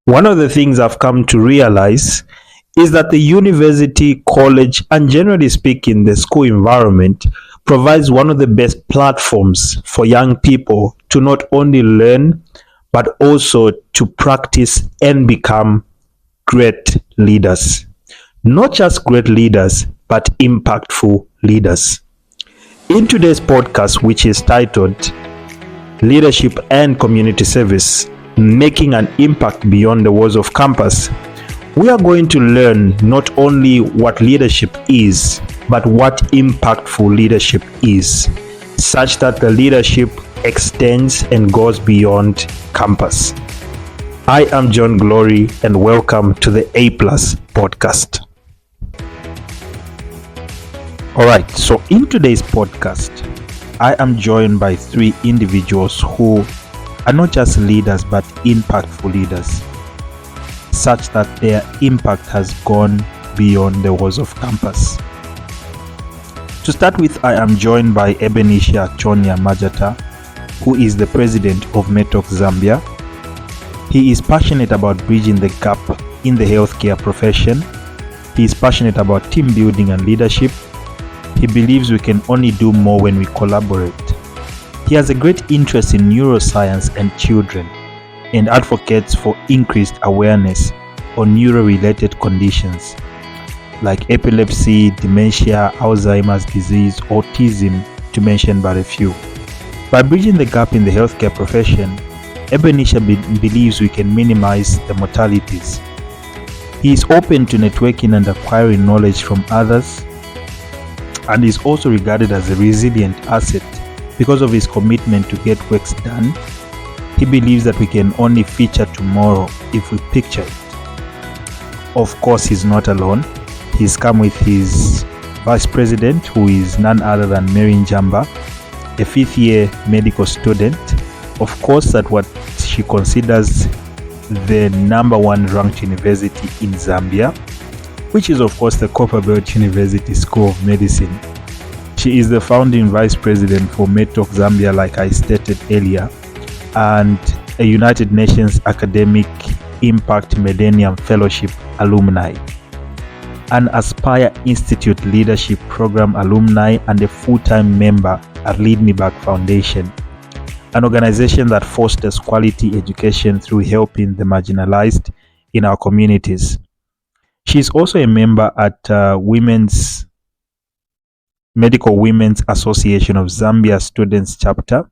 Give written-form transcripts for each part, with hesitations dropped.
One of the things I've come to realize is that the university, college, and generally speaking, the school environment provides one of the best platforms for young people to not only learn but also to practice and become great leaders. Not just great leaders, but impactful leaders. In today's podcast, which is titled Leadership and Community Service, Making an Impact Beyond the Walls of Campus, we are going to learn not only what leadership is, but what impactful leadership is, such that the leadership extends and goes beyond campus. I am John Glory, and welcome to the A Plus podcast. All right, so in today's podcast, I am joined by three individuals who are not just leaders but impactful leaders, such that their impact has gone beyond the walls of campus. To start with, I am joined by Ebenisha Choonya Majata, who is the president of Medtalk Zambia. He is passionate about bridging the gap in the healthcare profession. He is passionate about team building and leadership. He believes we can only do more when we collaborate. He has a great interest in neuroscience and children and advocates for increased awareness on neuro-related conditions like epilepsy, dementia, Alzheimer's disease, autism, to mention but a few. By bridging the gap in the healthcare profession, Ebenisha believes we can minimize the mortalities. He is open to networking and acquiring knowledge from others, and is also regarded as a resilient asset because of his commitment to get works done. He believes that we can only feature tomorrow if we picture it. Of course, he's not alone. He's come with his vice president, who is none other than Njamba, a fifth year medical student. Of course, at what she considers the number one ranked university in Zambia, which is of course the Copperbelt University School of Medicine. She is the founding vice president for Medtalk Zambia, like I stated earlier, and a United Nations Academic Impact Millennium Fellowship alumni, an Aspire Institute Leadership Program alumni, and a full-time member at Lead Me Back Foundation, an organization that fosters quality education through helping the marginalized in our communities. She is also a member at Medical Women's Association of Zambia Students Chapter.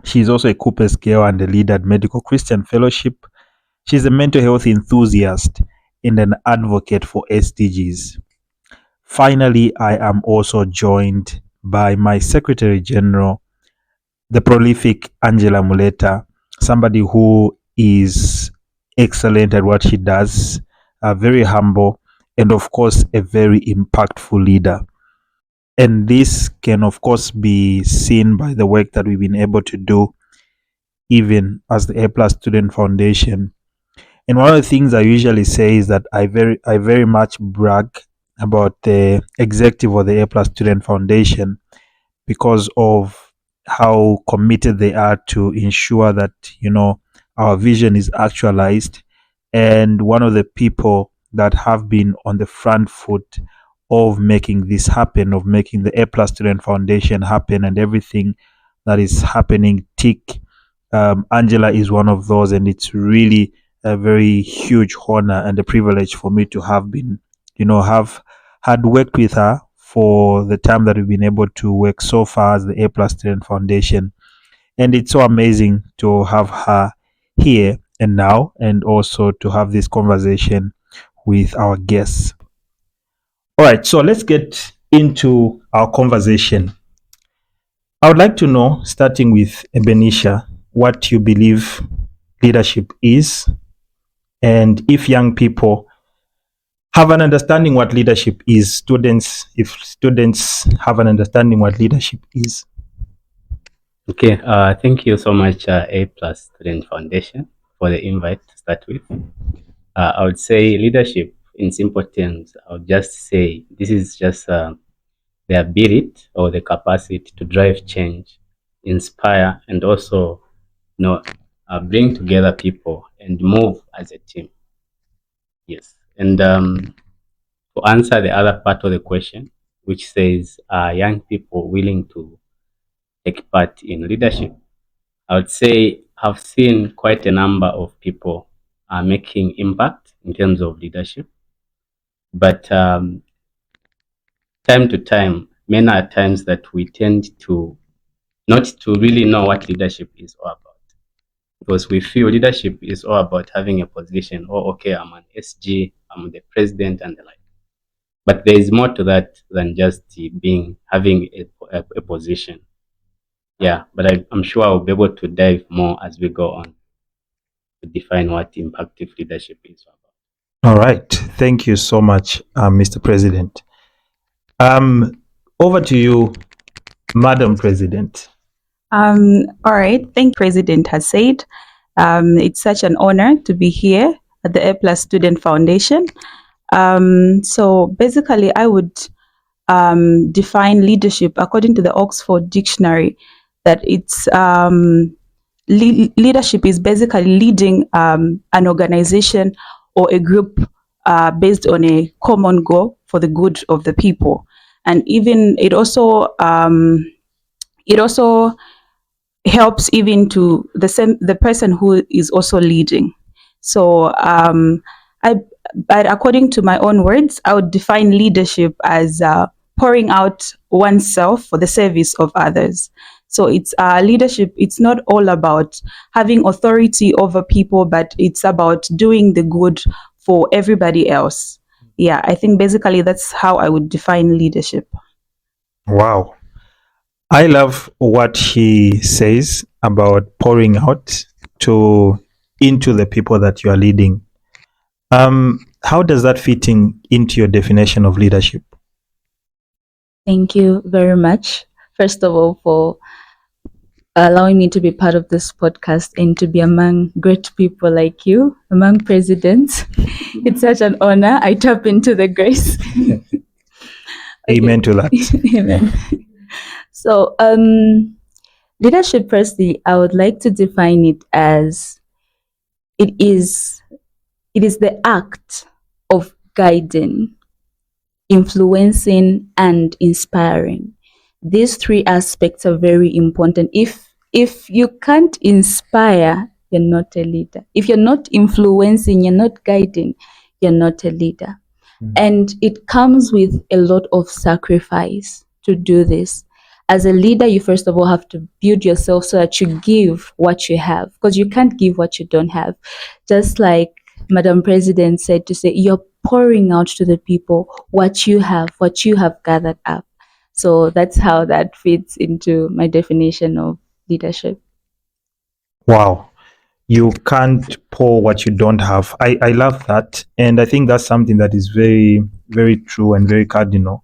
She is also a Cooper's Girl and a leader at Medical Christian Fellowship. She is a mental health enthusiast and an advocate for SDGs. Finally, I am also joined by my Secretary General, the prolific Angela Muleta, somebody who is excellent at what she does, very humble, and of course a very impactful leader. And this can of course be seen by the work that we've been able to do even as the A Plus Student Foundation. And one of the things I usually say is that I very much brag about the executive of the A Plus Student Foundation because of how committed they are to ensure that our vision is actualized. And one of the people that have been on the front foot of making this happen, of making the A Plus Student Foundation happen, and everything that is happening tick. Angela is one of those, and it's really a very huge honor and a privilege for me to have been, have had worked with her for the time that we've been able to work so far as the A Plus Student Foundation. And it's so amazing to have her here and now, and also to have this conversation with our guests. All right, so let's get into our conversation. I would like to know, starting with Ebenisha, what you believe leadership is, and if young people have an understanding what leadership is, if students have an understanding what leadership is. Okay, thank you so much, A Plus Student Foundation, for the invite to start with. I would say leadership, in simple terms, I would just say this is just the ability or the capacity to drive change, inspire, and also bring together people and move as a team. Yes. And to answer the other part of the question, which says, are young people willing to take part in leadership? I would say I've seen quite a number of people making impact in terms of leadership, but time to time, many are times that we tend to not to really know what leadership is all about, because we feel leadership is all about having a position. Oh, okay, I'm an SG, I'm the president, and the like. But there is more to that than just having a position. Yeah, but I'm sure I'll be able to dive more as we go on to define what impactful leadership is about. All right. Thank you so much, Mr. President. Over to you, Madam President. All right. Thank President has said. It's such an honor to be here at the A+ Student Foundation. So basically, I would define leadership according to the Oxford Dictionary that it's leadership is basically leading an organization or a group based on a common goal for the good of the people, and even it also helps even to the person who is also leading. So I but according to my own words, I would define leadership as pouring out oneself for the service of others. So it's leadership. It's not all about having authority over people, but it's about doing the good for everybody else. Yeah, I think basically that's how I would define leadership. Wow. I love what he says about pouring out into the people that you are leading. How does that fit into your definition of leadership? Thank you very much, first of all, for allowing me to be part of this podcast and to be among great people like you, among presidents. It's such an honor. I tap into the grace. Amen to that. Amen. So, leadership, firstly, I would like to define it as it is the act of guiding, influencing, and inspiring. These three aspects are very important. If you can't inspire, you're not a leader. If you're not influencing, you're not guiding, you're not a leader. And it comes with a lot of sacrifice to do this. As a leader, you first of all have to build yourself so that you give what you have, because you can't give what you don't have. Just like Madam President said, to say you're pouring out to the people what you have gathered up. So that's how that fits into my definition of leadership. Wow. You can't pour what you don't have. I love that. And I think that's something that is very, very true and very cardinal.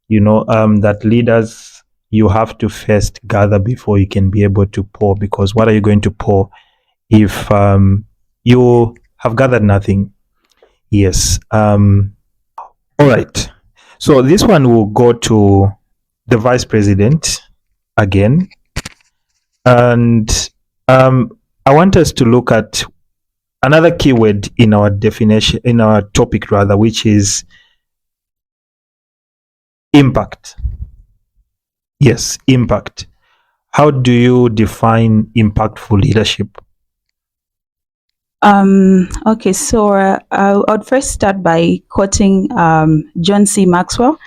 That leaders, you have to first gather before you can be able to pour, because what are you going to pour if you have gathered nothing? Yes. All right. So this one will go to the Vice President again. And I want us to look at another keyword in our definition, in our topic rather, which is impact. Yes, impact. How do you define impactful leadership? Okay, so I would first start by quoting John C. Maxwell.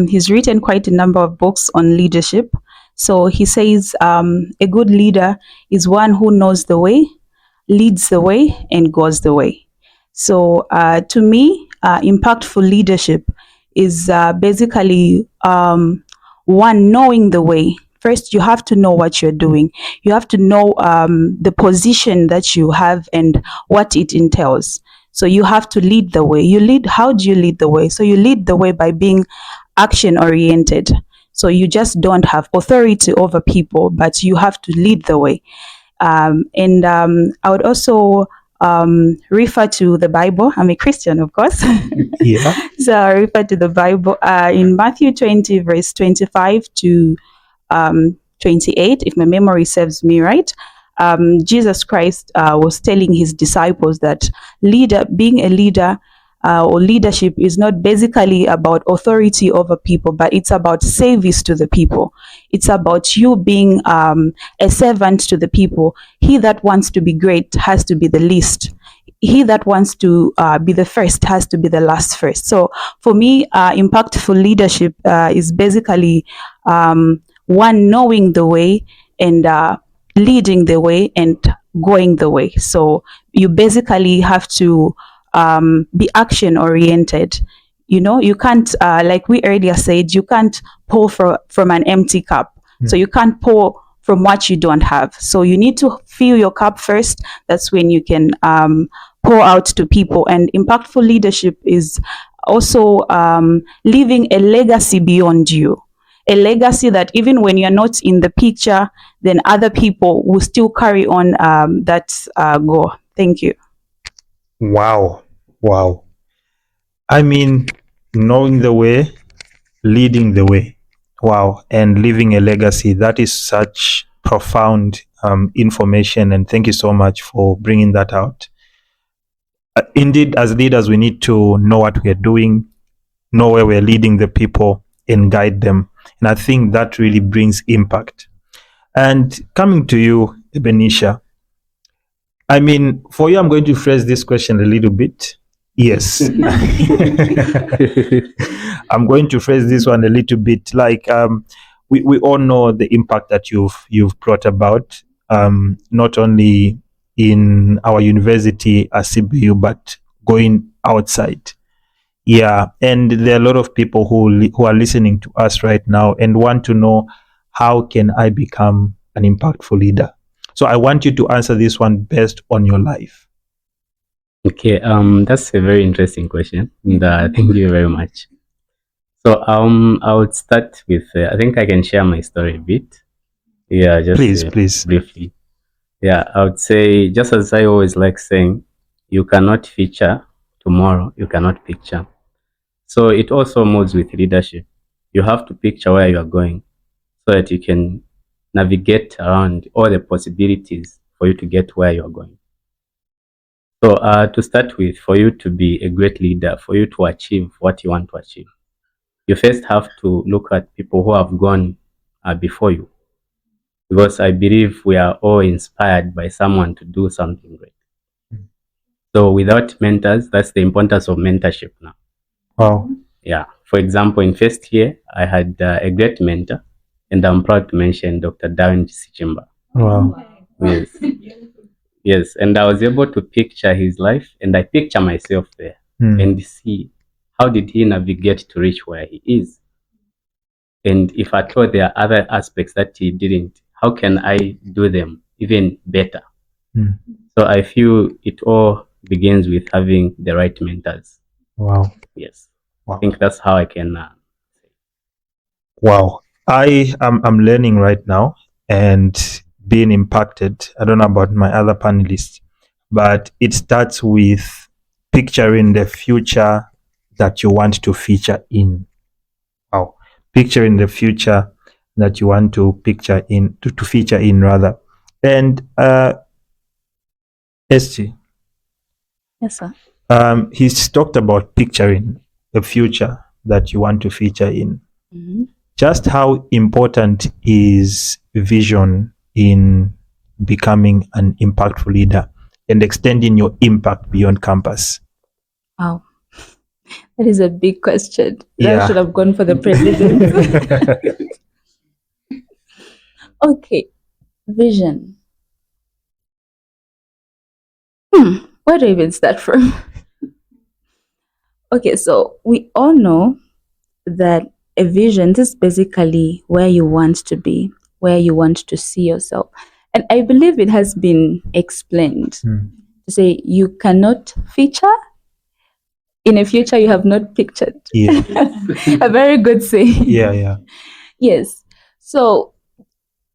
He's written quite a number of books on leadership. So he says a good leader is one who knows the way, leads the way, and goes the way. So to me, impactful leadership is basically one, knowing the way. First, you have to know what you're doing. You have to know the position that you have and what it entails. So you have to lead the way. How do you lead the way? So you lead the way by being action oriented. So you just don't have authority over people, but you have to lead the way. And I would also refer to the Bible. I'm a Christian, of course. Yeah. So I refer to the Bible in Matthew 20, verse 25 to 28, if my memory serves me right. Jesus Christ was telling his disciples that being a leader or leadership is not basically about authority over people, but it's about service to the people. It's about you being a servant to the people. He that wants to be great has to be the least. He that wants to be the first has to be the last first. So for me, impactful leadership is basically one, knowing the way, and leading the way, and going the way. So you basically have to be action oriented. You can't, like we earlier said, you can't pour from an empty cup. So you can't pour from what you don't have. So you need to fill your cup first. That's when you can pour out to people. And impactful leadership is also leaving a legacy beyond you. A legacy that even when you're not in the picture, then other people will still carry on that goal. Thank you. Wow. Wow. I mean, knowing the way, leading the way. Wow. And leaving a legacy. That is such profound information. And thank you so much for bringing that out. Indeed, as leaders, we need to know what we are doing, know where we're leading the people, and guide them. And I think that really brings impact. And coming to you, Ebenisha, I mean, for you, I'm going to phrase this question a little bit. Yes. I'm going to phrase this one a little bit. Like, we all know the impact that you've brought about, not only in our university as CBU, but going outside. Yeah, and there are a lot of people who are listening to us right now and want to know, how can I become an impactful leader? So I want you to answer this one based on your life. Okay, that's a very interesting question, and thank you very much. So, I would start with, I think I can share my story a bit. Yeah, just Please. briefly. Yeah, I would say, just as I always like saying, you cannot feature tomorrow, you cannot picture. So it also moves with leadership. You have to picture where you are going so that you can navigate around all the possibilities for you to get where you are going. So to start with, for you to be a great leader, for you to achieve what you want to achieve, you first have to look at people who have gone before you. Because I believe we are all inspired by someone to do something great. So without mentors, that's the importance of mentorship now. Wow. Yeah. For example, in first year, I had a great mentor, and I'm proud to mention Dr. Njamba. Wow. Yes. Yes. And I was able to picture his life, and I picture myself there and see how did he navigate to reach where he is. And if at all there are other aspects that he didn't, how can I do them even better? So I feel it all begins with having the right mentors. Wow. Yes. Wow. I think that's how I can. Wow. I'm learning right now and being impacted. I don't know about my other panelists, but it starts with picturing the future that you want to feature in. Wow. Picturing the future that you want to picture in, to feature in rather. And SG, Yes, sir. he's talked about picturing the future that you want to feature in. Just how important is vision in becoming an impactful leader and extending your impact beyond campus? Wow. That is a big question. Yeah. That should have gone for the president. Okay. Vision. Where do I even start from? Okay, so we all know that a vision, this is basically where you want to be, where you want to see yourself. And I believe it has been explained to say you cannot feature in a future you have not pictured. Yeah. A very good saying. Yeah. Yes. So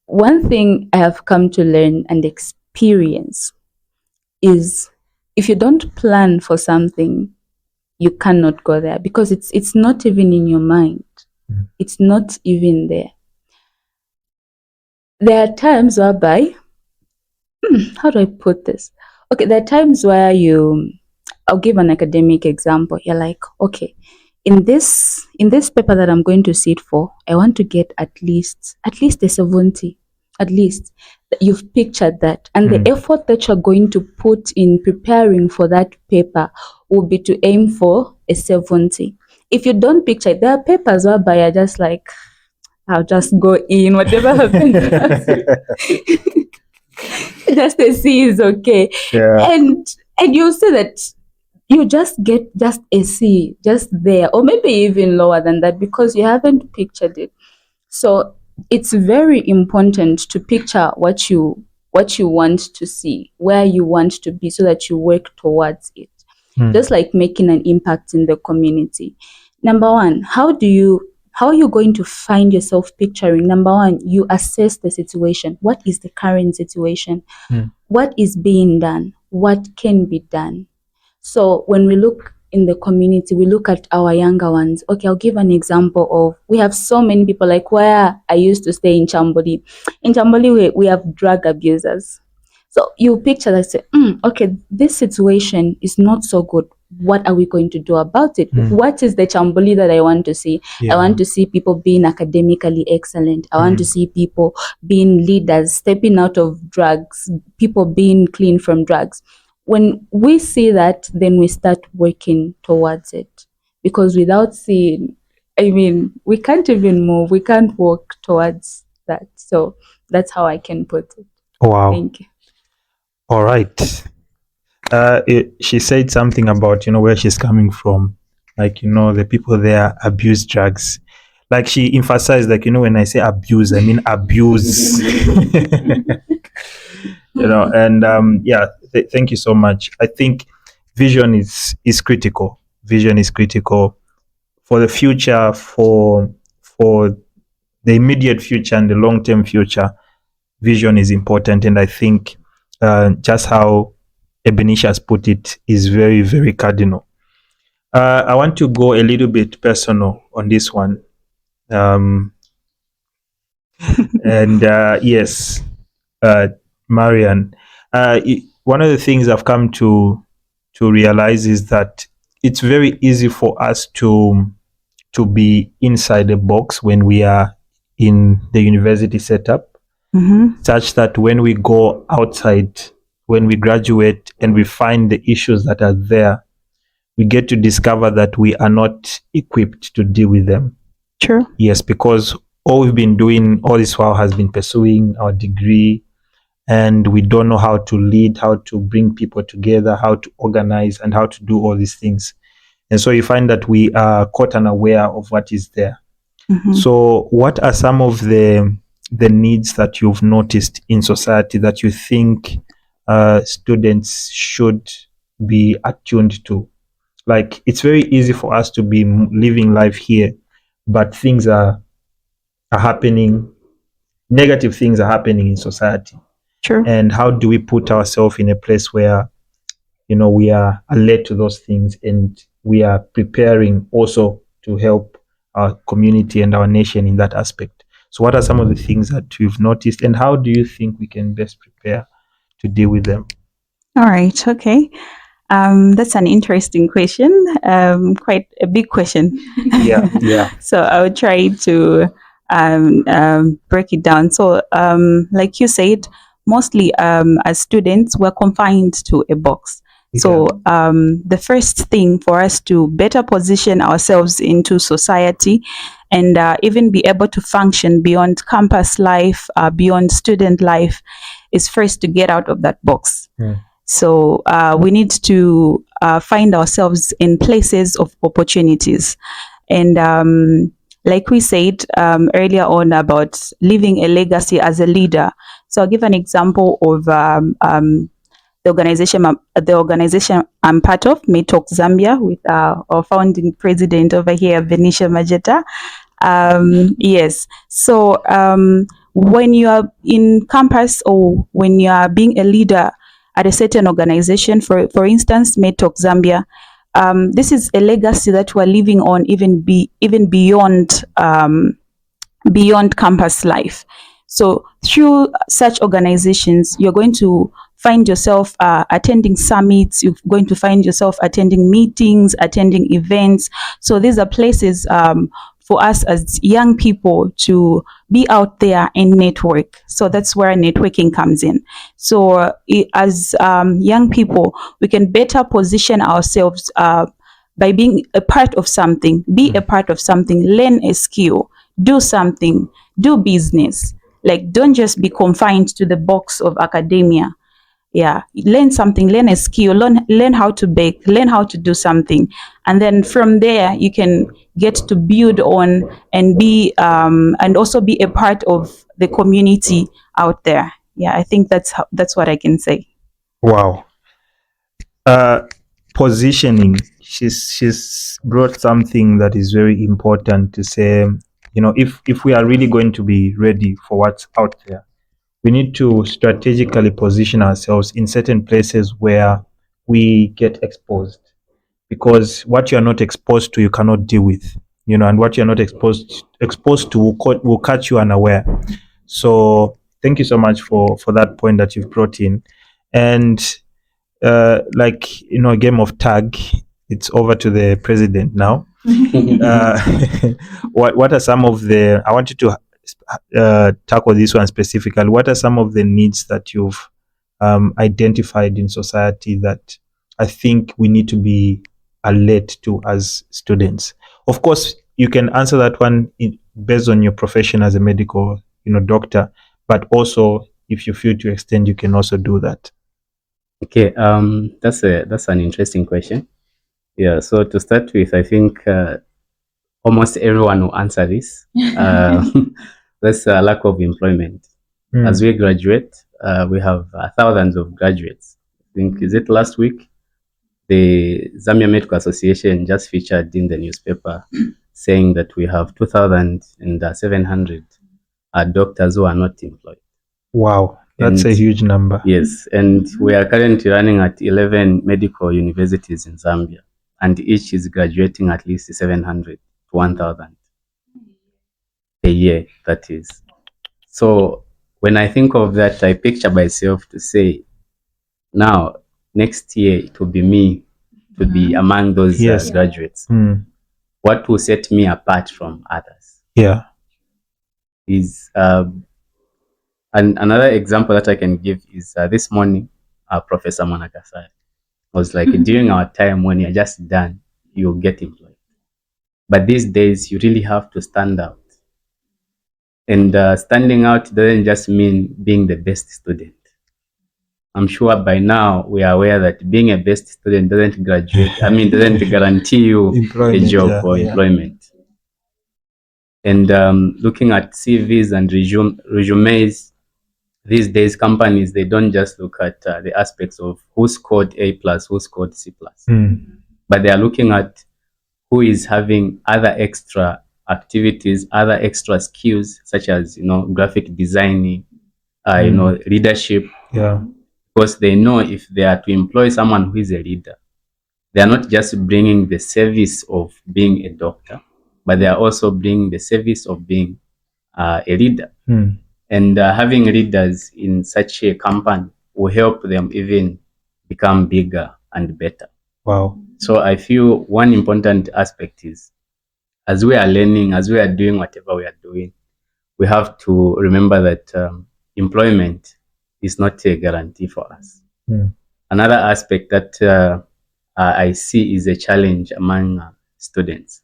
one thing I have come to learn and experience is, if you don't plan for something, you cannot go there, because it's not even in your mind. It's not even there. There are times whereby how do I put this? Okay, there are times where I'll give an academic example. You're like, okay, in this paper that I'm going to sit for, I want to get at least a 70. At least you've pictured that. And the effort that you're going to put in preparing for that paper will be to aim for a 70. If you don't picture it, there are papers whereby you're just like, I'll just go in, whatever happens, just a C is okay. Yeah. And you'll see that you just get just a C just there, or maybe even lower than that, because you haven't pictured it. So it's very important to picture what you want to see, where you want to be, so that you work towards it. Just like making an impact in the community. Number one, how are you going to find yourself picturing? Number one, you assess the situation. What is the current situation? What is being done? What can be done? So when we look in the community, we look at our younger ones. Okay, I'll give an example of, we have so many people, like where I used to stay in Chamboli. In Chamboli, we have drug abusers. So you picture that, say, okay, this situation is not so good. What are we going to do about it? What is the Chamboli that I want to see? Yeah. I want to see people being academically excellent. I want to see people being leaders, stepping out of drugs, people being clean from drugs. When we see that, then we start working towards it. Because without seeing, we can't even move. We can't work towards that. So that's how I can put it. Wow. Thank you. All right. She said something about, where she's coming from. Like, the people there abuse drugs. Like, she emphasized, like, when I say abuse, I mean abuse. And thank you so much. I think vision is critical. Vision is critical for the future, for the immediate future and the long-term future. Vision is important, and I think just how Ebenisha has put it is very, very cardinal. I want to go a little bit personal on this one. And yes, Marian, one of the things I've come to realize is that it's very easy for us to be inside the box when we are in the university setup, such that when we go outside, when we graduate and we find the issues that are there, we get to discover that we are not equipped to deal with them. True. Yes, because all we've been doing all this while has been pursuing our degree, and we don't know how to lead, how to bring people together, how to organize, and how to do all these things. And so you find that we are caught unaware of what is there. So what are some of the needs that you've noticed in society that you think students should be attuned to? Like, it's very easy for us to be living life here, but things are happening, negative things are happening in society. True. And how do we put ourselves in a place where, we are alert to those things, and we are preparing also to help our community and our nation in that aspect? So what are some of the things that you've noticed, and how do you think we can best prepare to deal with them? All right. Okay. That's an interesting question. Quite a big question. Yeah. So I would try to break it down. So, like you said, mostly as students, we're confined to a box. So the first thing for us to better position ourselves into society and even be able to function beyond campus life, beyond student life, is first to get out of that box. So we need to find ourselves in places of opportunities. And like we said earlier on about leaving a legacy as a leader. So I'll give an example of the organization I'm part of, Medtalk Zambia, with our founding president over here, Ebenisha Majata. Yes. So when you are in campus, or when you are being a leader at a certain organization, for instance, Medtalk Zambia, this is a legacy that we're living on even beyond campus life. So through such organizations, you're going to find yourself attending summits, you're going to find yourself attending meetings, attending events. So these are places for us as young people to be out there and network. So that's where networking comes in. So as young people, we can better position ourselves by being a part of something, be a part of something, learn a skill, do something, do business. Like, don't just be confined to the box of academia. Yeah, learn something, learn a skill, learn how to bake, learn how to do something, and then from there you can get to build on and be and also be a part of the community out there. Yeah, I think that's what I can say. Wow. Uh, Positioning. She's brought something that is very important to say. If we are really going to be ready for what's out there, we need to strategically position ourselves in certain places where we get exposed, because what you're not exposed to you cannot deal with, and what you're not exposed to will catch you unaware. So thank you so much for that point that you've brought in. And like, a game of tag, it's over to the president now. uh, what are some of the, I want you to tackle this one specifically. What are some of the needs that you've identified in society that I think we need to be alert to as students? Of course, you can answer that one based on your profession as a medical, doctor, but also if you feel to extend, you can also do that. Okay, that's an interesting question. Yeah, so to start with, I think almost everyone will answer this. That's a lack of employment. As we graduate, we have thousands of graduates. I think, is it last week? The Zambia Medical Association just featured in the newspaper saying that we have 2,700 doctors who are not employed. Wow, that's a huge number. Yes, and we are currently running at 11 medical universities in Zambia, and each is graduating at least 700 to 1,000 a year, that is. So when I think of that, I picture myself to say, now, next year, it will be me to be among those Yes. graduates. What will set me apart from others? Yeah. Is and another example that I can give is this morning, Professor Monakasai was like, during our time when you're just done, you'll get employed. But these days, you really have to stand out. And standing out doesn't just mean being the best student. I'm sure by now we are aware that being a best student doesn't guarantee you a job or employment. And looking at CVs and resumes, these days companies, they don't just look at the aspects of who scored A plus, who scored C plus, but they are looking at who is having other extra activities, other extra skills, such as graphic designing, leadership. Yeah. Because they know if they are to employ someone who is a leader, they are not just bringing the service of being a doctor, but they are also bringing the service of being a leader. And having leaders in such a company will help them even become bigger and better. Wow. So I feel one important aspect is, as we are learning, as we are doing whatever we are doing, we have to remember that employment is not a guarantee for us. Another aspect that I see is a challenge among students,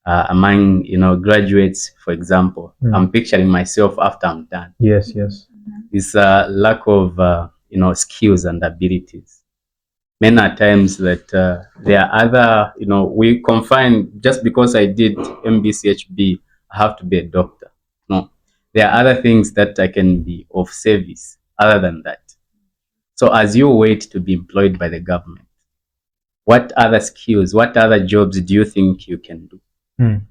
among graduates, for example. I'm picturing myself after I'm done. Yes. Is a lack of skills and abilities. Many times that there are other, we confine, just because I did MBCHB, I have to be a doctor. No, there are other things that I can be of service other than that. So as you wait to be employed by the government, what other skills, what other jobs do you think you can do?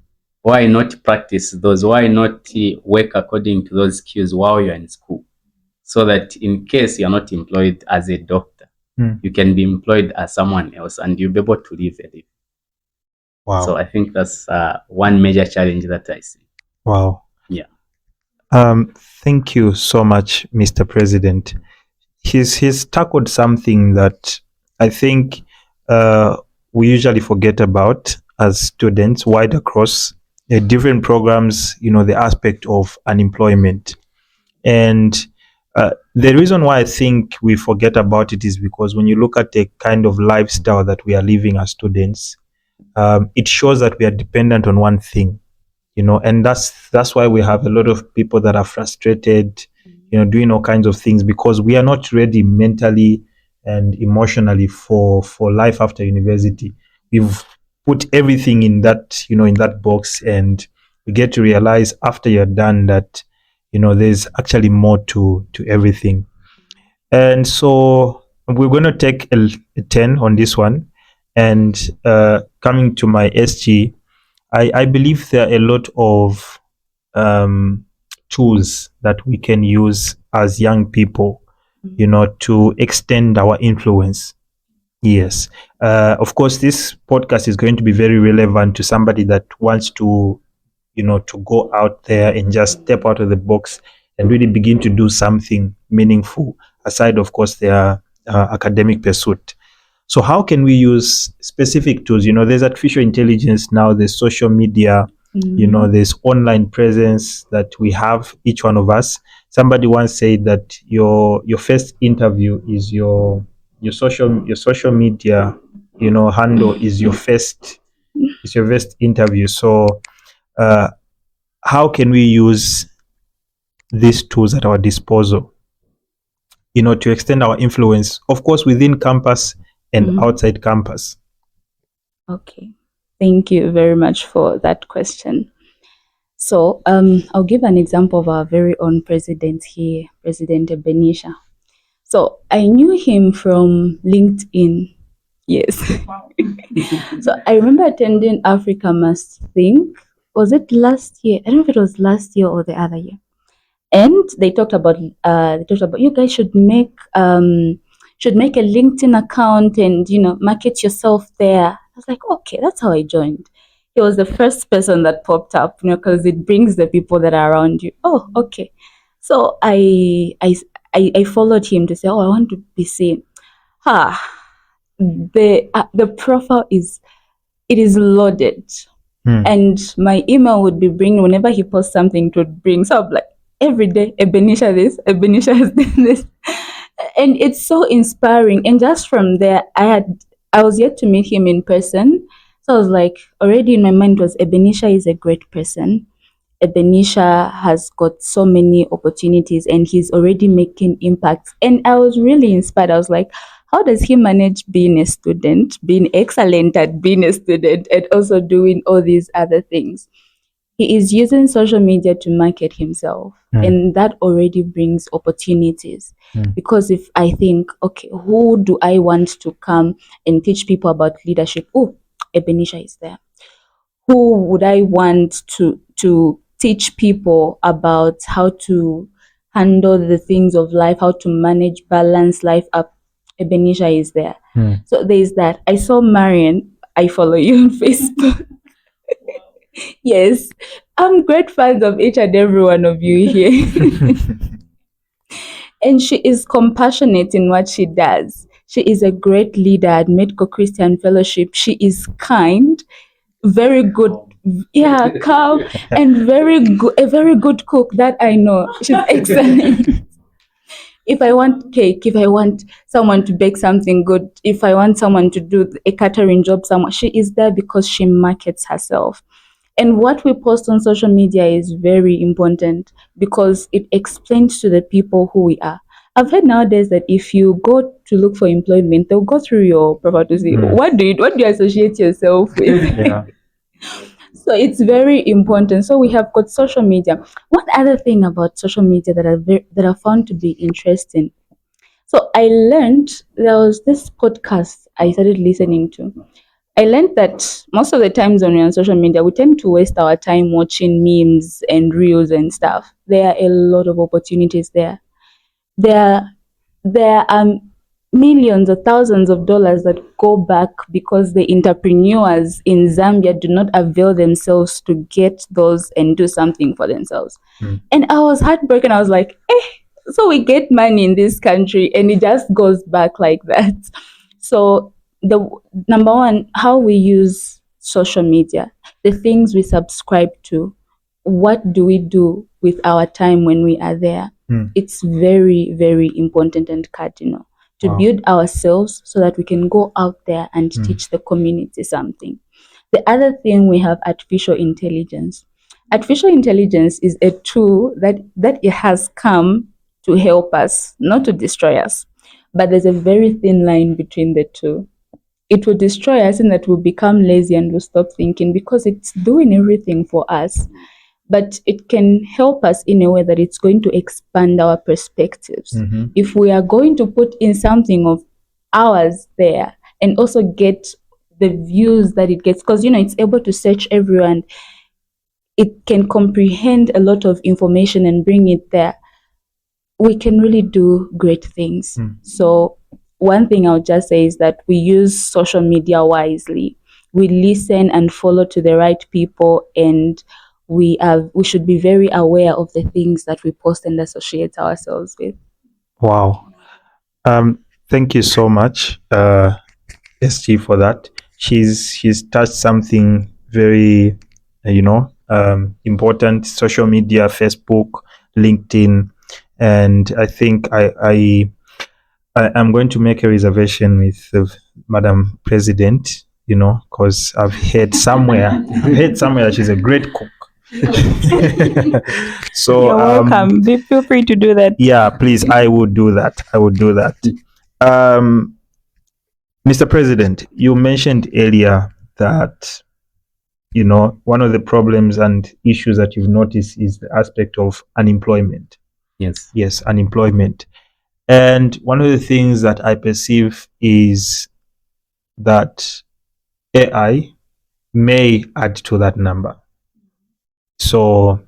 Why not practice those? Why not work according to those skills while you're in school? So that in case you're not employed as a doctor, you can be employed as someone else and you'll be able to live a living. Wow. So I think that's one major challenge that I see. Wow. Yeah. Thank you so much, Mr. President. He's tackled something that I think uh, we usually forget about as students, wide across different programs. The aspect of unemployment, and the reason why I think we forget about it is because when you look at the kind of lifestyle that we are living as students, it shows that we are dependent on one thing, and that's why we have a lot of people that are frustrated, doing all kinds of things because we are not ready mentally and emotionally for life after university. We've put everything in that, in that box, and we get to realize after you're done that there's actually more to everything. And so we're going to take a 10 on this one. And coming to my SG, I believe there are a lot of um, tools that we can use as young people, to extend our influence. Yes. Of course, this podcast is going to be very relevant to somebody that wants to go out there and just step out of the box and really begin to do something meaningful aside, of course, their academic pursuit. So how can we use specific tools? There's artificial intelligence now, there's social media, there's online presence that we have, each one of us. Somebody once said that your first interview is your social media, handle is your first interview. So uh, how can we use these tools at our disposal, to extend our influence, of course, within campus and outside campus? Okay. Thank you very much for that question. So I'll give an example of our very own president here, President Ebenisha. So I knew him from LinkedIn. Yes. So I remember attending Africa Must Think. Was it last year? I don't know if it was last year or the other year. And they talked about you guys should make a LinkedIn account and market yourself there. I was like, okay, that's how I joined. He was the first person that popped up, because it brings the people that are around you. Oh, okay. So I followed him to say, oh, I want to be seen. Ah, the profile is loaded, and my email would be bringing whenever he posts something. It would bring, so I'm like, every day Ebenisha this, Ebenisha has done this, and it's so inspiring. And just from there, I was yet to meet him in person, so I was like, already in my mind was, Ebenisha is a great person. Ebenisha has got so many opportunities and he's already making impacts. And I was really inspired. I was like, how does he manage being a student, being excellent at being a student, and also doing all these other things? He is using social media to market himself, and that already brings opportunities. Because if I think, okay, who do I want to come and teach people about leadership? Oh, Ebenisha is there. Who would I want to teach people about how to handle the things of life, how to manage, balance life up? Ebenisha is there. So there's that. I saw Marion. I follow you on Facebook. Yes, I'm great fans of each and every one of you here. And she is compassionate in what she does. She is a great leader at Medical Christian Fellowship. She is kind, very good, yeah, calm, and very good, a very good cook that I know. She's excellent. If I want cake, if I want someone to bake something good, if I want someone to do a catering job somewhere, she is there because she markets herself. And what we post on social media is very important because it explains to the people who we are. I've heard nowadays that if you go to look for employment, they'll go through your profile to see what do you associate yourself with. Yeah. So it's very important. So we have got social media. One other thing about social media that I found to be interesting. So I learned, there was this podcast I started listening to. I learned that most of the times when we're on social media, we tend to waste our time watching memes and reels and stuff. There are a lot of opportunities there. There, there are millions or thousands of dollars that go back because the entrepreneurs in Zambia do not avail themselves to get those and do something for themselves. And I was heartbroken. I was like, so we get money in this country and it just goes back like that. So the number one, how we use social media, the things we subscribe to, what do we do with our time when we are there? It's very, very important and cardinal to build ourselves so that we can go out there and teach the community something. The other thing, we have artificial intelligence. Artificial intelligence is a tool that it has come to help us, not to destroy us. But there's a very thin line between the two. It will destroy us in that we'll become lazy and we'll stop thinking because it's doing everything for us. But it can help us in a way that it's going to expand our perspectives. If we are going to put in something of ours there and also get the views that it gets, because it's able to search everyone, it can comprehend a lot of information and bring it there, we can really do great things. So one thing I would just say is that we use social media wisely. We listen and follow to the right people, and we should be very aware of the things that we post and associate ourselves with. Wow. Thank you so much, SG, for that. She's touched something very, important: social media, Facebook, LinkedIn, and I think I'm going to make a reservation with Madam President, because I've heard somewhere that she's a great cook. So You're welcome. Feel free to do that. Yeah, please. I would do that. Mr. President, you mentioned earlier that one of the problems and issues that you've noticed is the aspect of unemployment. Yes, unemployment. And one of the things that I perceive is that AI may add to that number. So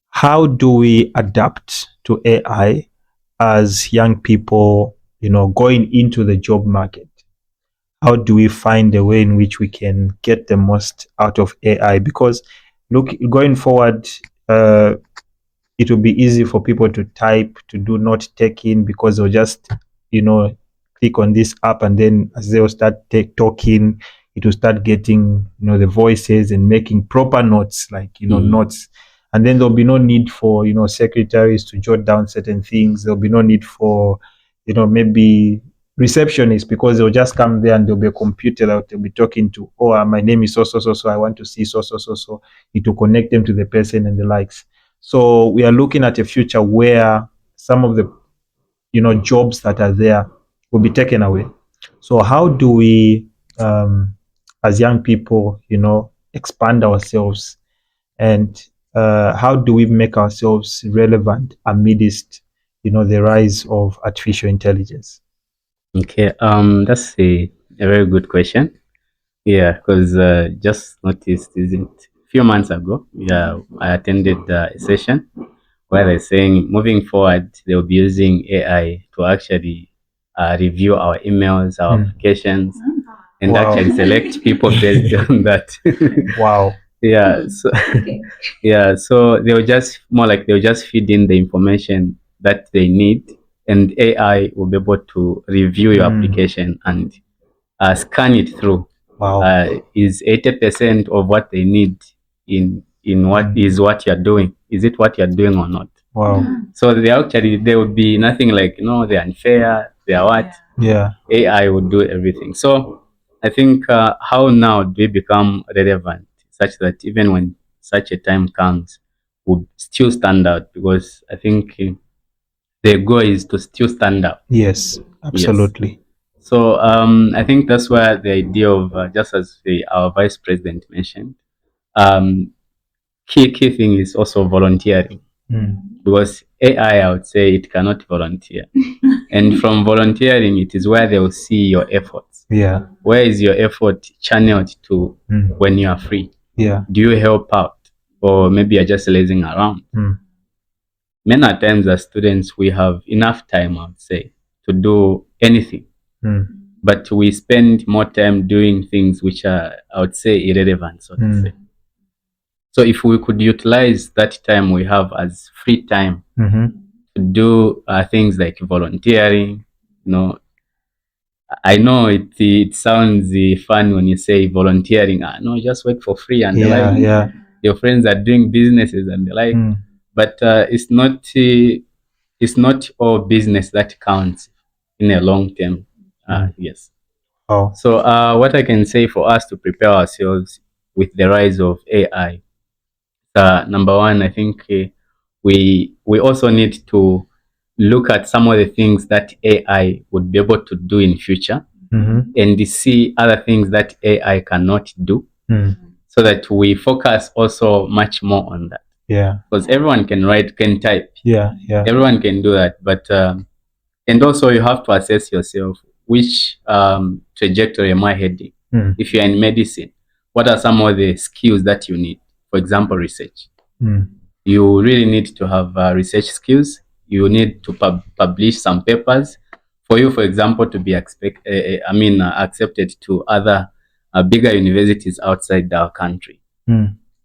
how do we adapt to AI as young people, going into the job market? How do we find a way in which we can get the most out of AI? Because going forward, it will be easy for people to type, to do note taking, because they'll just, click on this app, and then as they'll start talking, it will start getting, the voices and making proper notes, like, notes. And then there'll be no need for, secretaries to jot down certain things. There'll be no need for, maybe receptionists, because they'll just come there and there'll be a computer that they'll be talking to. Oh, my name is so, I want to see so. It will connect them to the person and the likes. So we are looking at a future where some of the, jobs that are there will be taken away. So how do we, as young people, expand ourselves, and how do we make ourselves relevant amidst, the rise of artificial intelligence? Okay, that's a very good question. Yeah, because just noticed, isn't a few months ago, I attended a session where they're saying moving forward they'll be using AI to actually review our emails, our applications, and Wow. actually select people based on that. Wow. Yeah, so yeah, so they'll just feed in the information that they need, and AI will be able to review your application and scan it through. Wow. Is 80% of what they need in what is what you're doing? Is it what you're doing or not? Wow. So there would be nothing like they're unfair, they are what? Yeah. AI would do everything. So I think how now do we become relevant such that even when such a time comes, we'll still stand out? Because I think the goal is to still stand out. Yes, absolutely. So I think that's where the idea of just as our vice president mentioned, key thing is also volunteering, because AI, I would say, it cannot volunteer, and from volunteering, it is where they will see your efforts. Yeah. Where is your effort channeled to when you are free? Yeah. Do you help out, or maybe you're just lazing around? Many times as students, we have enough time, I would say, to do anything, but we spend more time doing things which are, I would say, irrelevant, so to say. So if we could utilize that time we have as free time to do things like volunteering, I know it sounds fun when you say volunteering. No, just work for free and the like. Yeah. Your friends are doing businesses and the like, but it's not all business that counts in a long term. Yes. Oh. So what I can say for us to prepare ourselves with the rise of AI, number one, I think we also need to look at some of the things that AI would be able to do in future, and see other things that AI cannot do, so that we focus also much more on that. Yeah. Because everyone can write, can type. Yeah. Everyone can do that, but and also you have to assess yourself, which trajectory am I heading? If you're in medicine, what are some of the skills that you need? For example, research. You really need to have research skills. You need to publish some papers for you, for example, to be accepted to other bigger universities outside our country.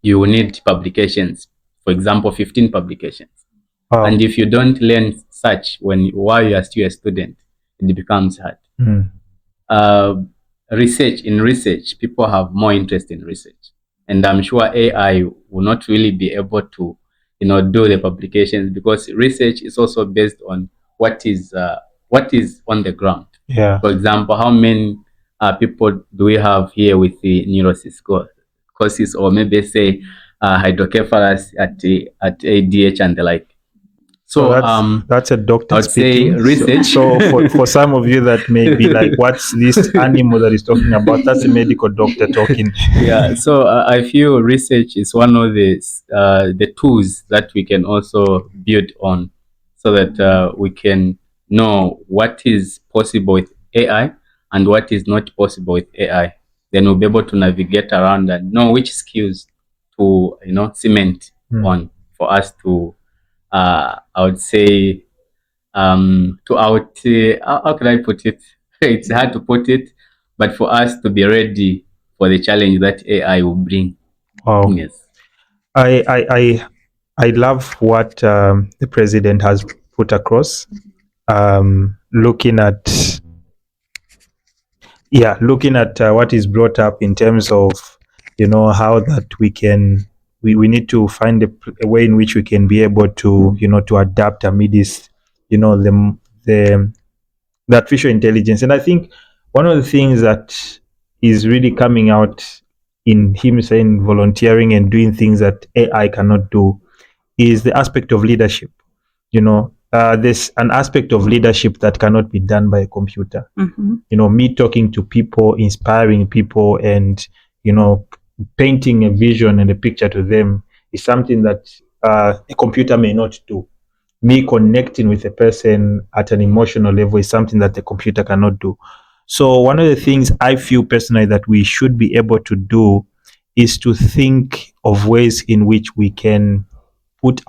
You will need publications, for example, 15 publications. Wow. And if you don't learn such while you are still a student, it becomes hard. Research, people have more interest in research, and I'm sure AI will not really be able to do the publications, because research is also based on what is on the ground. Yeah. For example, how many people do we have here with the neurosis courses, or maybe say hydrocephalus at ADH and the like. So that's a doctor I would speaking. say research. So for some of you that may be like, what's this animal that he's talking about? That's a medical doctor talking. Yeah. So I feel research is one of the tools that we can also build on, so that we can know what is possible with AI and what is not possible with AI. Then we'll be able to navigate around and know which skills to cement on, for us to I would say to out how can I put it? It's hard to put it, but for us to be ready for the challenge that AI will bring. Wow. Yes. I love what the president has put across. Looking at what is brought up in terms of how that we need to find a way in which we can be able to to adapt amidst the artificial intelligence. And I think one of the things that is really coming out in him saying volunteering and doing things that AI cannot do is the aspect of leadership. There's an aspect of leadership that cannot be done by a computer. Me talking to people, inspiring people, and painting a vision and a picture to them is something that a computer may not do. Me connecting with a person at an emotional level is something that the computer cannot do. So one of the things I feel personally that we should be able to do is to think of ways in which we can put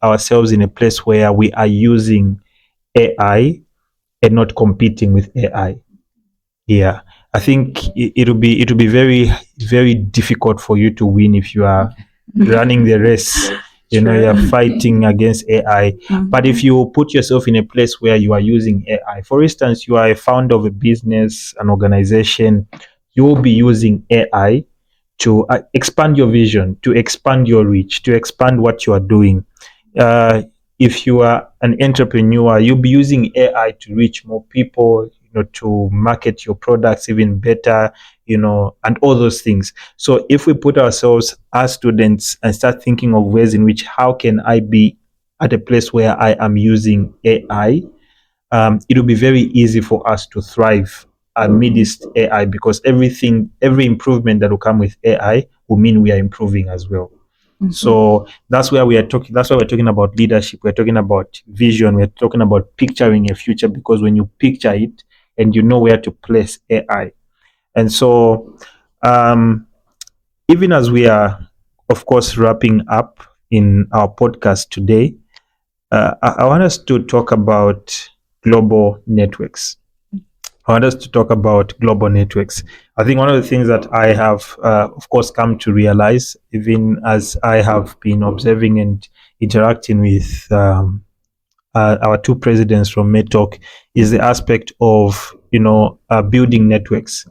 ourselves in a place where we are using AI and not competing with AI. Yeah, I think it'll be very, very difficult for you to win if you are running the race. You're fighting against AI. But if you put yourself in a place where you are using AI, for instance, you are a founder of a business, an organization, you will be using AI to expand your vision, to expand your reach, to expand what you are doing. If you are an entrepreneur, you'll be using AI to reach more people, to market your products even better, and all those things. So if we put ourselves as students and start thinking of ways in which how can I be at a place where I am using AI, it will be very easy for us to thrive amidst AI, because every improvement that will come with AI will mean we are improving as well. So that's where we are talking. That's why we're talking about leadership. We're talking about vision. We're talking about picturing a future, because when you picture it and you know where to place AI, and so even as we are, of course, wrapping up in our podcast today, I want us to talk about global networks. I want us to talk about global networks. I think one of the things that I have, of course, come to realize, even as I have been observing and interacting with our two presidents from Medtalk, is the aspect of building networks,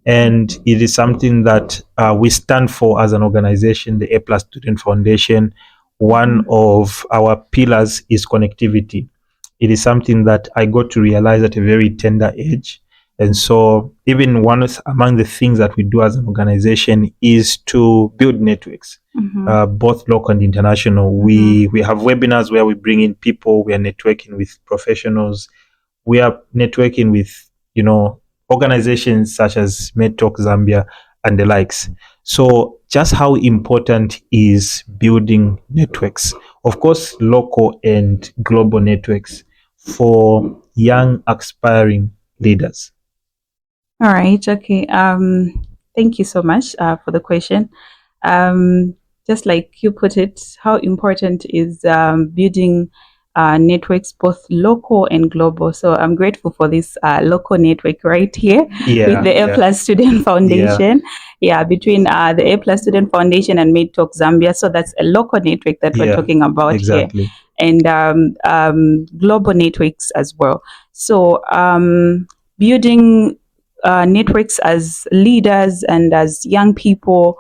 and it is something that we stand for as an organization, the A Plus Student Foundation. One of our pillars is connectivity. It is something that I got to realize at a very tender age. And so, even among the things that we do as an organization is to build networks, both local and international. We have webinars where we bring in people, we are networking with professionals, we are networking with, organizations such as Medtalk Zambia and the likes. So just how important is building networks, of course, local and global networks for young aspiring leaders? All right. Okay. Thank you so much for the question. Just like you put it, how important is building networks, both local and global. So I'm grateful for this local network right here with the A Plus Student Foundation. Yeah, between the A Plus Student Foundation and Medtalk Zambia. So that's a local network that we're talking about here, and global networks as well. So building networks as leaders and as young people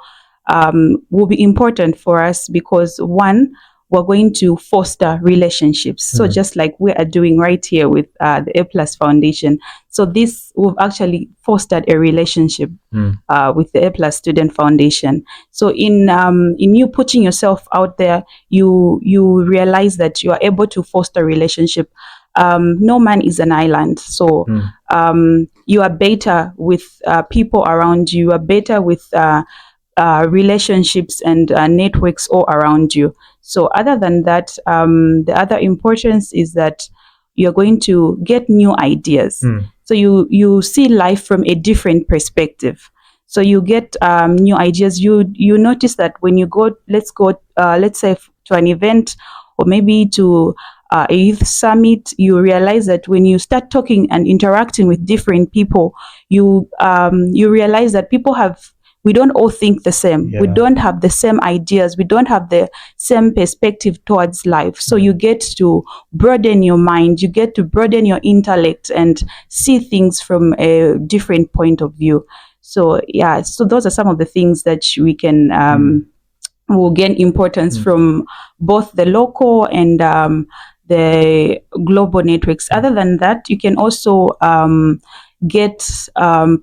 will be important for us because, one, we're going to foster relationships. So just like we are doing right here with the A Plus Foundation. So this, we've actually fostered a relationship with the A Plus Student Foundation. So in you putting yourself out there, you realize that you are able to foster relationship. No man is an island. So you are better with people around you. You are better with relationships and networks all around you. So other than that, the other importance is that you're going to get new ideas. So you see life from a different perspective. So you get new ideas. You notice that when you go, let's say to an event or maybe to a youth summit, you realize that when you start talking and interacting with different people, you realize that we don't all think the same. We don't have the same ideas. We don't have the same perspective towards life. So you get to broaden your mind. You get to broaden your intellect and see things from a different point of view. So yeah, so those are some of the things that we can will gain importance from both the local and the global networks. Other than that, you can also get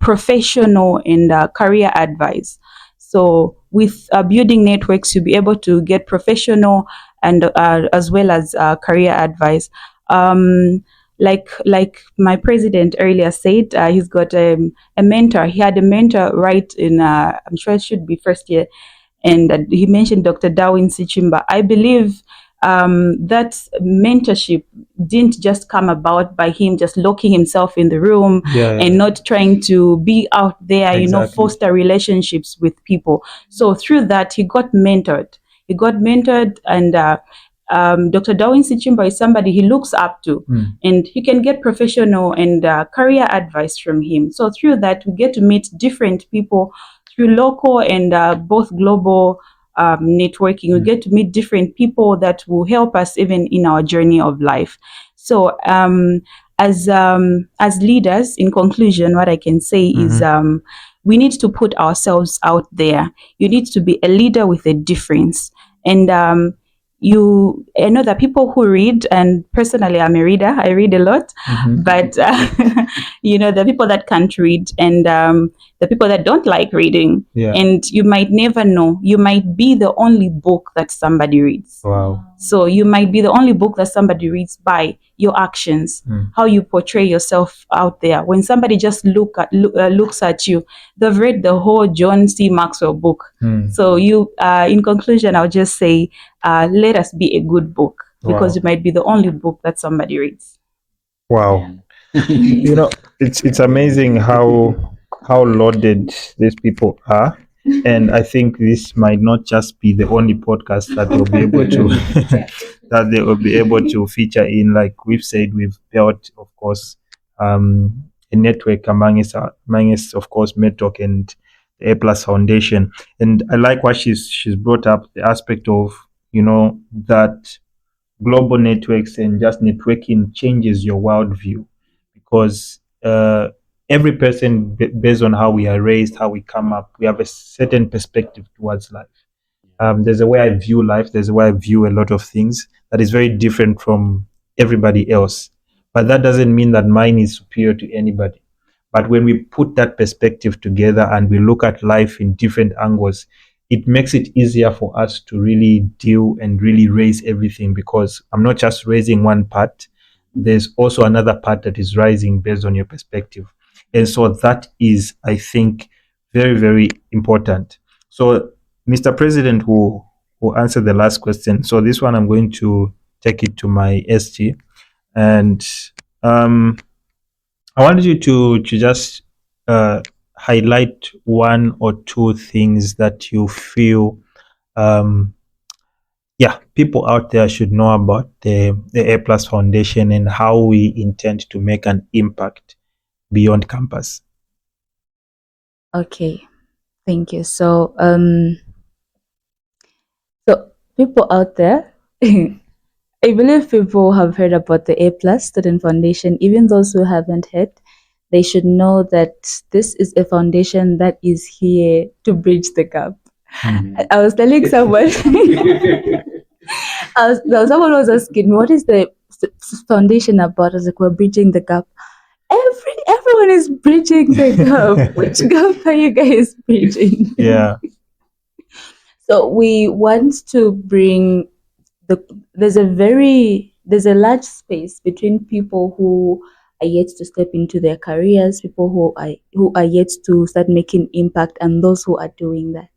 professional and career advice. So with building networks, you'll be able to get professional and as well as career advice. Like my president earlier said, he's got a mentor. He had a mentor right in, I'm sure it should be first year, and he mentioned Dr. Darwin Sichimba. I believe that mentorship didn't just come about by him just locking himself in the room and not trying to be out there, foster relationships with people. So through that, he got mentored. And Dr. Darwin Sichimba is somebody he looks up to, and he can get professional and career advice from him. So through that, we get to meet different people through local and both global networking. We get to meet different people that will help us even in our journey of life. So as leaders, in conclusion, what I can say is we need to put ourselves out there. You need to be a leader with a difference. And I know that people who read, and personally I'm a reader, I read a lot, but the people that can't read and the people that don't like reading, and you might never know, you might be the only book that somebody reads. Wow. So you might be the only book that somebody reads by your actions, how you portray yourself out there. When somebody just looks at you, they've read the whole John C. Maxwell book. So in conclusion, I'll just say, let us be a good book, because you might be the only book that somebody reads. Wow. It's amazing how loaded these people are. And I think this might not just be the only podcast that they'll be able to that they will be able to feature in. Like we've said, we've built, of course, a network amongst of course, Medtalk and the A Plus Foundation. And I like what she's brought up, the aspect of, that global networks and just networking changes your worldview, because every person, based on how we are raised, how we come up, we have a certain perspective towards life. There's a way I view life, there's a way I view a lot of things that is very different from everybody else. But that doesn't mean that mine is superior to anybody. But when we put that perspective together and we look at life in different angles, it makes it easier for us to really deal and really raise everything, because I'm not just raising one part, there's also another part that is rising based on your perspective. And so that is, I think, very, very important. So, Mr. President will answer the last question. So this one I'm going to take it to my SG, and I wanted you to just highlight one or two things that you feel, um, people out there should know about the A Plus Foundation and how we intend to make an impact beyond campus. Okay, thank you. So people out there, I believe people have heard about the A Plus Student Foundation. Even those who haven't heard, they should know that this is a foundation that is here to bridge the gap. I was telling someone, someone was asking me, what is the foundation about? I was like, we're bridging the gap. Everyone is bridging the gap. Which gap are you guys bridging? Yeah. So we want to bring there's a large space between people who are yet to step into their careers, people who are yet to start making impact, and those who are doing that.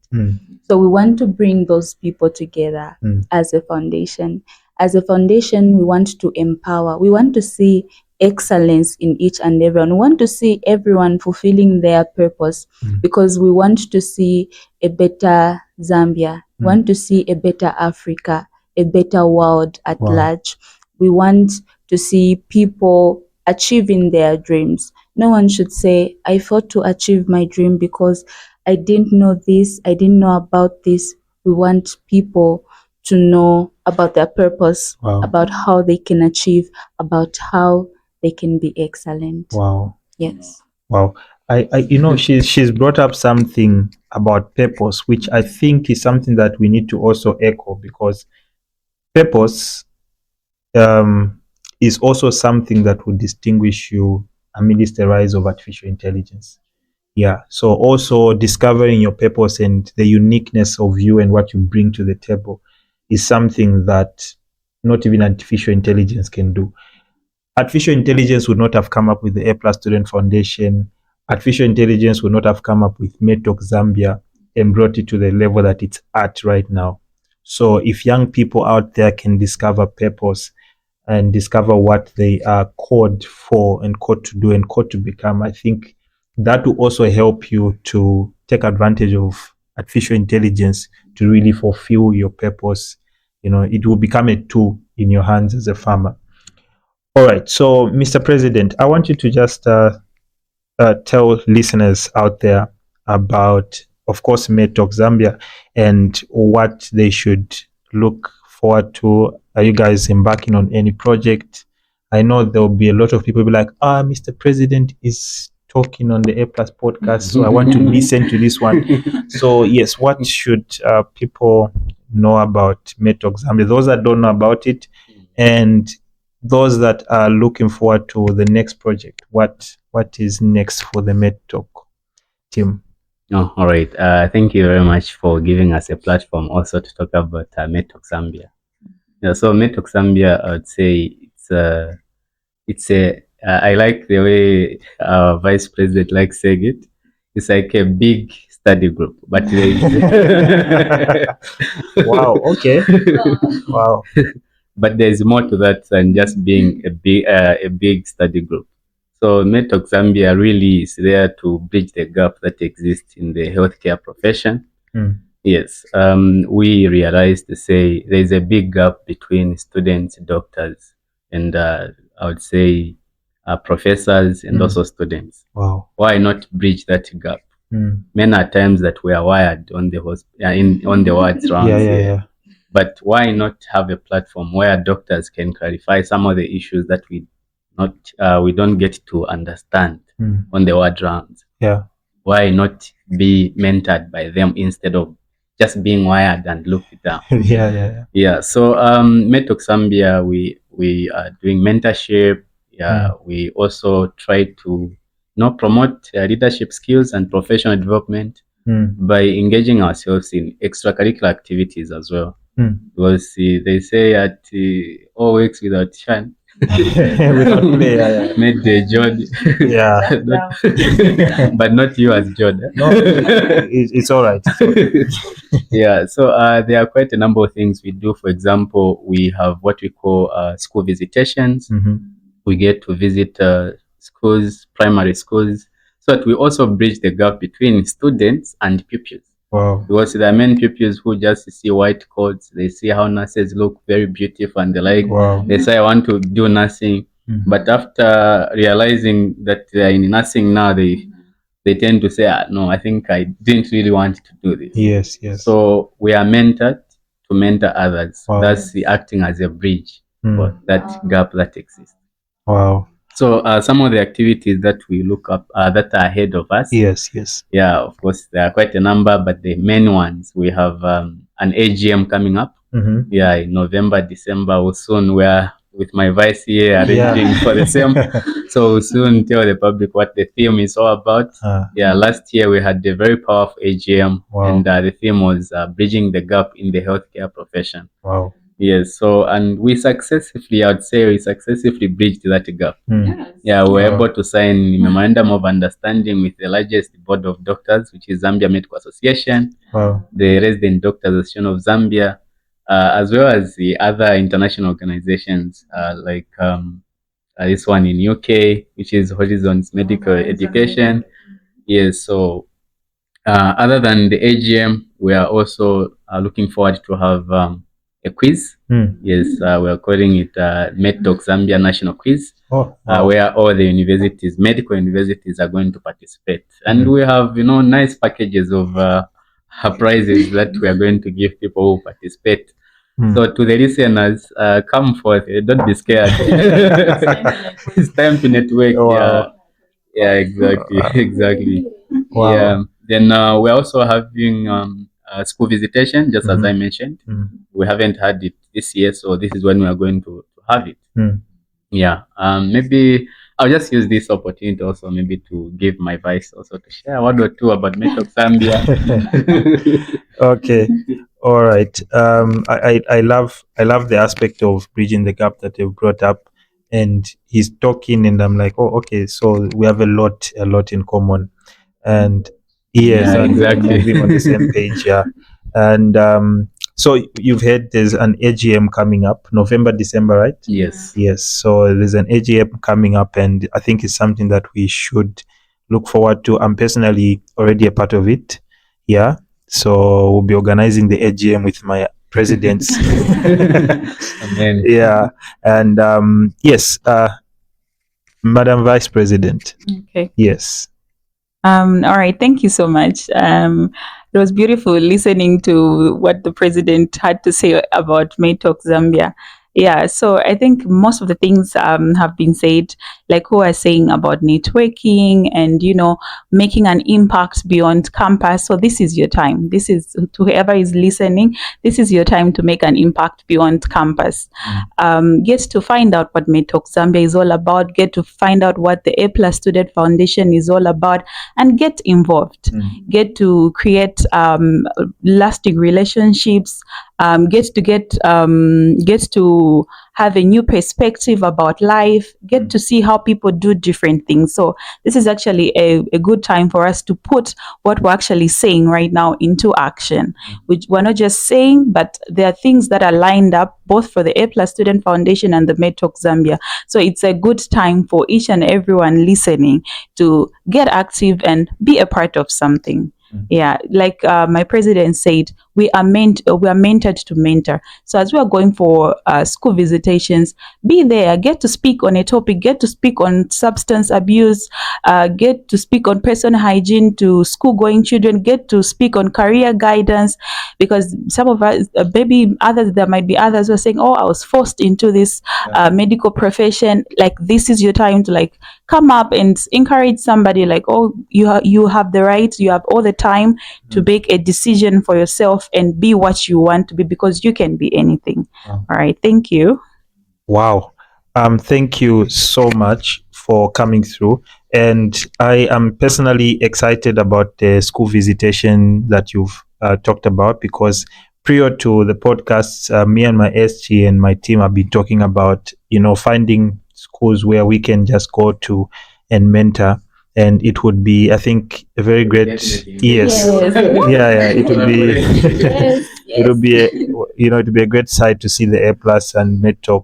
So we want to bring those people together as a foundation. As a foundation, we want to empower. We want to see excellence in each and everyone. We want to see everyone fulfilling their purpose, because we want to see a better Zambia. We want to see a better Africa, a better world at large. We want to see people achieving their dreams. No one should say, I fought to achieve my dream because I didn't know this, I didn't know about this. We want people to know about their purpose, about how they can achieve, about how they can be excellent. Wow. Yes. Wow. She's brought up something about purpose, which I think is something that we need to also echo, because purpose is also something that would distinguish you amidst the rise of artificial intelligence. Yeah. So also discovering your purpose and the uniqueness of you and what you bring to the table is something that not even artificial intelligence can do. Artificial intelligence would not have come up with the A Plus Student Foundation. Artificial intelligence would not have come up with Medtalk Zambia and brought it to the level that it's at right now. So if young people out there can discover purpose and discover what they are called for and called to do and called to become, I think that will also help you to take advantage of artificial intelligence to really fulfill your purpose. It will become a tool in your hands as a farmer. All right. So, Mr. President, I want you to just tell listeners out there about, of course, Medtalk Zambia and what they should look forward to. Are you guys embarking on any project? I know there will be a lot of people be like, Mr. President is talking on the A Plus podcast, so I want to listen to this one. So, yes, what should people know about Medtalk Zambia? Those that don't know about it, and those that are looking forward to the next project, what is next for the Medtalk team? Oh, all right. Thank you very much for giving us a platform also to talk about Medtalk Zambia. Yeah, so Medtalk Zambia, I would say I like the way our vice president likes saying it. It's like a big study group, but Wow. Okay. Wow. But there's more to that than just being a big study group. So Medtalk Zambia really is there to bridge the gap that exists in the healthcare profession. Yes, we realized to say there's a big gap between students, doctors, and I would say professors and also students. Wow. Why not bridge that gap? Mm. Many are times that we are wired on the on the wards rounds here. Yeah. But why not have a platform where doctors can clarify some of the issues that we don't get to understand on the ward rounds? Yeah. Why not be mentored by them instead of just being wired and looked down? Yeah. So Medtalk Zambia, we are doing mentorship. Yeah. We also try to promote leadership skills and professional development by engaging ourselves in extracurricular activities as well. Because they say that all works without shine. Without play, Made the Jod. Yeah. But not you as Jod. No, it's all right. Yeah, so there are quite a number of things we do. For example, we have what we call school visitations. We get to visit schools, primary schools, so that we also bridge the gap between students and pupils. Wow. Because there are many pupils who just see white coats, they see how nurses look very beautiful, and they say, I want to do nursing. But after realizing that they are in nursing now, they tend to say, no, I think I didn't really want to do this. Yes. So we are mentored to mentor others. Wow. That's the acting as a bridge for that gap that exists. Wow. So some of the activities that we look up that are ahead of us. Yes. Yeah, of course, there are quite a number, but the main ones, we have an AGM coming up. Yeah, in November, December, we are with my vice here arranging for the same. So we'll soon tell the public what the theme is all about. Yeah, last year we had a very powerful AGM, and the theme was bridging the gap in the healthcare profession. Wow. Yes, so and I would say we successfully bridged that gap. Yeah, we were able to sign a memorandum of understanding with the largest board of doctors, which is Zambia Medical Association, the Resident Doctors Association of Zambia, as well as the other international organizations like this one in UK, which is Horizons Medical Education. Yes, so other than the AGM, we are also looking forward to have a quiz. Yes, we are calling it Medtalk Zambia National Quiz, where all the universities, medical universities, are going to participate. And we have, nice packages of prizes that we are going to give people who participate. So to the listeners, come forth. Don't be scared. It's time to network. Yeah, exactly. Wow. Yeah. Then we're also having school visitation, just as I mentioned. We haven't had it this year, so this is when we are going to have it. Yeah. Maybe I'll just use this opportunity also maybe to give my vice also to share a word or two about Medtalk Zambia. Okay. All right. I love the aspect of bridging the gap that you've brought up, and he's talking, and I'm like, oh, okay, so we have a lot in common, and yes, Yeah, and exactly. we're moving on the same page, yeah. And so you've heard there's an AGM coming up, November, December, right? Yes. So there's an AGM coming up, and I think it's something that we should look forward to. I'm personally already a part of it. Yeah. So we'll be organizing the AGM with my presidents. Amen. Yeah. And yes, Madam Vice President. Okay. Yes. All right. Thank you so much. It was beautiful listening to what the president had to say about Medtalk Zambia. Yeah, so I think most of the things have been said, like who are saying about networking and, making an impact beyond campus. So this is your time. This is, to whoever is listening, this is your time to make an impact beyond campus. Get to find out what Medtalk Zambia is all about. Get to find out what the A+ Student Foundation is all about, and get involved. Get to create lasting relationships. Get to have a new perspective about life, get to see how people do different things. So this is actually a good time for us to put what we're actually saying right now into action, which we're not just saying, but there are things that are lined up both for the A+ Student Foundation and the Medtalk Zambia. So it's a good time for each and everyone listening to get active and be a part of something. Yeah, like my president said, we are mentored to mentor. So as we are going for school visitations, be there, get to speak on a topic, get to speak on substance abuse, get to speak on personal hygiene to school going children, get to speak on career guidance, because some of us, maybe others, there might be others who are saying, oh, I was forced into this medical profession. Like, this is your time to like come up and encourage somebody, like, oh, you have the right, you have all the time to make a decision for yourself and be what you want to be, because you can be anything. Wow. All right, thank you. Wow. Thank you so much for coming through. And I am personally excited about the school visitation that you've talked about, because prior to the podcast, me and my SG and my team have been talking about, finding schools where we can just go to and mentor. And it would be, I think, a very great, yes, yeah, it would be, Yes, it would be, it would be a great sight to see the A Plus and Medtalk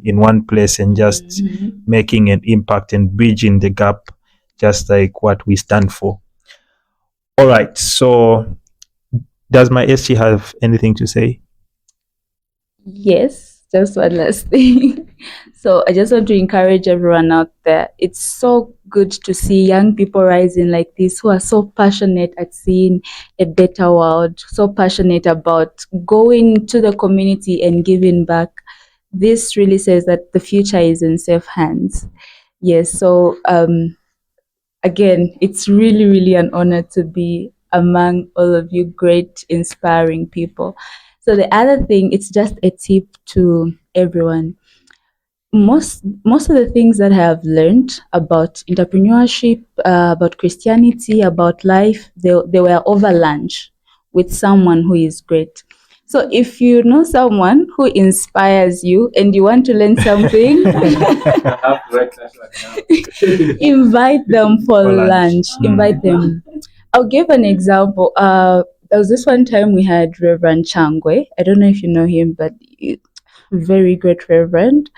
in one place and just Mhm. making an impact and bridging the gap, just like what we stand for. All right. So, does my SG have anything to say? Yes, just one last thing. So I just want to encourage everyone out there. It's so good to see young people rising like this, who are so passionate at seeing a better world, so passionate about going to the community and giving back. This really says that the future is in safe hands. Yes, so again, it's really, really an honor to be among all of you great, inspiring people. So the other thing, it's just a tip to everyone. Most of the things that I have learned about entrepreneurship, about Christianity, about life, they were over lunch with someone who is great. So if you know someone who inspires you and you want to learn something, invite them for For lunch. lunch. Invite them. I'll give an example. There was this one time we had Reverend Changwe. I don't know if you know him, but very great Reverend.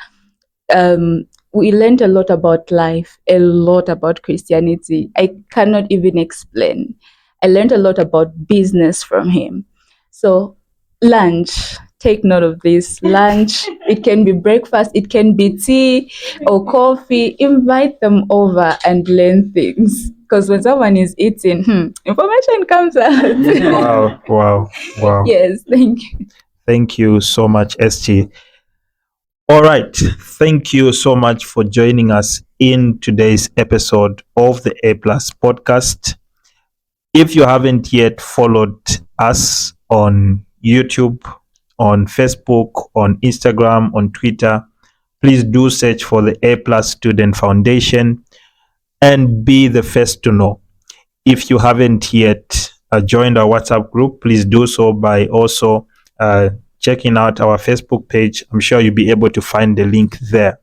We learned a lot about life, a lot about Christianity. I cannot even explain. I learned a lot about business from him. So, lunch, take note of this. Lunch, it can be breakfast, it can be tea or coffee. Invite them over and learn things. Because when someone is eating, information comes out. Wow, wow, wow. Yes, thank you. Thank you so much, SG. All right. Thank you so much for joining us in today's episode of the A Plus podcast. If you haven't yet followed us on YouTube, on Facebook, on Instagram, on Twitter, please do search for the A Plus Student Foundation and be the first to know. If you haven't yet joined our WhatsApp group, please do so by also checking out our Facebook page. I'm sure you'll be able to find the link there.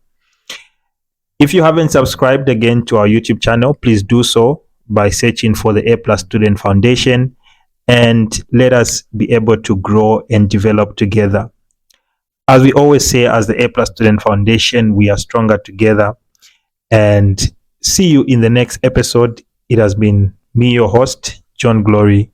If you haven't subscribed again to our YouTube channel, please do so by searching for the A Plus Student Foundation, and let us be able to grow and develop together. As we always say, as the A Plus Student Foundation, we are stronger together. And see you in the next episode. It has been me, your host, John Glory,